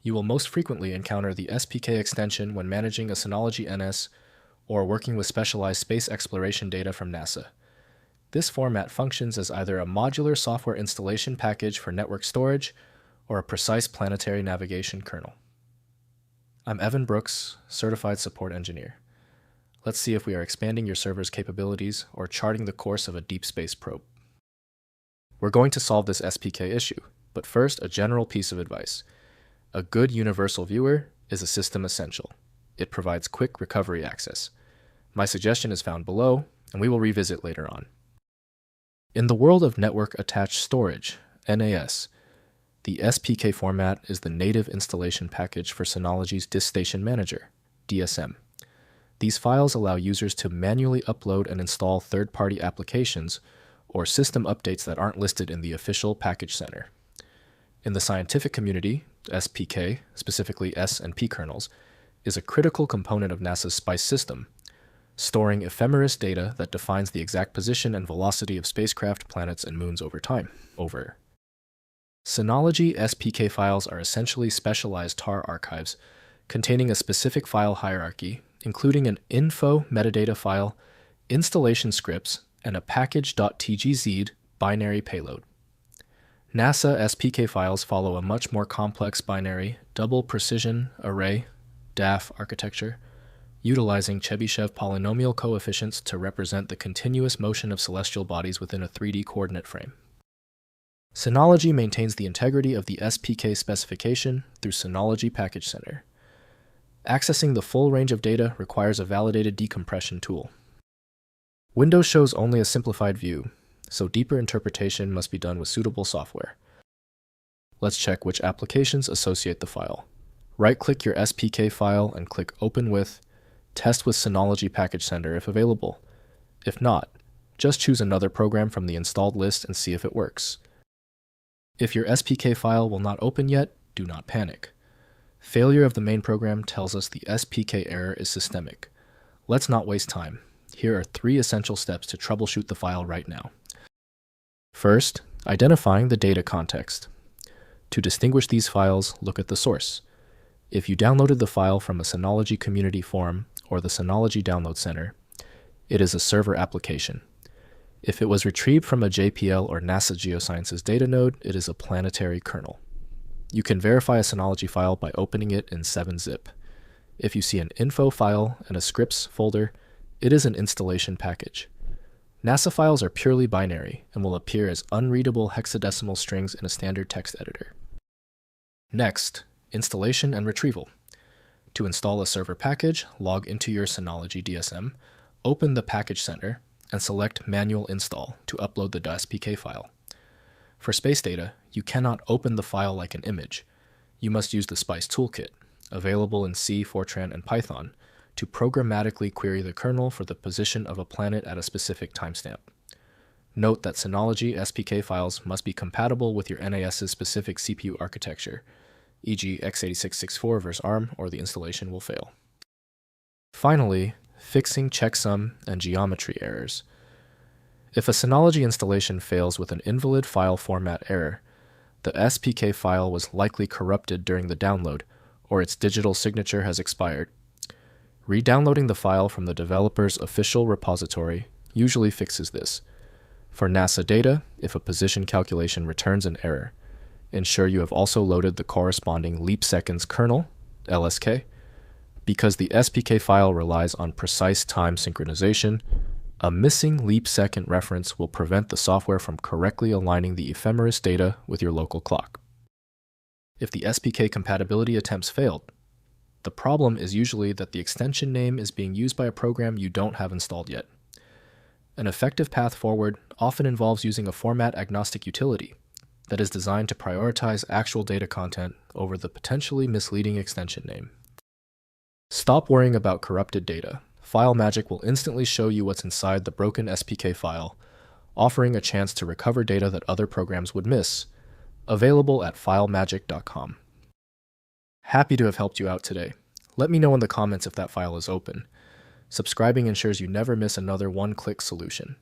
You will most frequently encounter the SPK extension when managing a Synology NS or working with specialized space exploration data from NASA. This format functions as either a modular software installation package for network storage or a precise planetary navigation kernel. I'm Evan Brooks, Certified Support Engineer. Let's see if we are expanding your server's capabilities or charting the course of a deep space probe. We're going to solve this SPK issue, but first, a general piece of advice. A good universal viewer is a system essential. It provides quick recovery access. My suggestion is found below, and we will revisit later on. In the world of network attached storage, NAS, the SPK format is the native installation package for Synology's DiskStation Manager, DSM. These files allow users to manually upload and install third-party applications or system updates that aren't listed in the official package center. In the scientific community, SPK, specifically S and P kernels, is a critical component of NASA's SPICE system, storing ephemeris data that defines the exact position and velocity of spacecraft, planets, and moons over time. Synology SPK files are essentially specialized tar archives containing a specific file hierarchy, including an info metadata file, installation scripts, and a package.tgz binary payload. NASA SPK files follow a much more complex binary, double precision array DAF architecture, utilizing Chebyshev polynomial coefficients to represent the continuous motion of celestial bodies within a 3D coordinate frame. Synology maintains the integrity of the SPK specification through Synology Package Center. Accessing the full range of data requires a validated decompression tool. Windows shows only a simplified view, so deeper interpretation must be done with suitable software. Let's check which applications associate the file. Right-click your SPK file and click Open with, Test with Synology Package Center if available. If not, just choose another program from the installed list and see if it works. If your SPK file will not open yet, do not panic. Failure of the main program tells us the SPK error is systemic. Let's not waste time. Here are 3 essential steps to troubleshoot the file right now. First, identifying the data context. To distinguish these files, look at the source. If you downloaded the file from a Synology community forum or the Synology Download Center, it is a server application. If it was retrieved from a JPL or NASA Geosciences data node, it is a planetary kernel. You can verify a Synology file by opening it in 7-zip. If you see an info file and a scripts folder, it is an installation package. NASA files are purely binary and will appear as unreadable hexadecimal strings in a standard text editor. Next, installation and retrieval. To install a server package, log into your Synology DSM, open the Package Center, and select Manual Install to upload the SPK file. For space data, you cannot open the file like an image. You must use the SPICE Toolkit, available in C, Fortran, and Python, to programmatically query the kernel for the position of a planet at a specific timestamp. Note that Synology SPK files must be compatible with your NAS's specific CPU architecture, e.g. x86-64 versus ARM, or the installation will fail. Finally, fixing checksum and geometry errors. If a Synology installation fails with an invalid file format error, the SPK file was likely corrupted during the download, or its digital signature has expired. Re-downloading the file from the developer's official repository usually fixes this. For NASA data, if a position calculation returns an error, ensure you have also loaded the corresponding leap seconds kernel, LSK. Because the SPK file relies on precise time synchronization, a missing leap second reference will prevent the software from correctly aligning the ephemeris data with your local clock. If the SPK compatibility attempts failed, the problem is usually that the extension name is being used by a program you don't have installed yet. An effective path forward often involves using a format-agnostic utility that is designed to prioritize actual data content over the potentially misleading extension name. Stop worrying about corrupted data. FileMagick will instantly show you what's inside the broken SPK file, offering a chance to recover data that other programs would miss. Available at filemagick.com. Happy to have helped you out today. Let me know in the comments if that file is open. Subscribing ensures you never miss another one-click solution.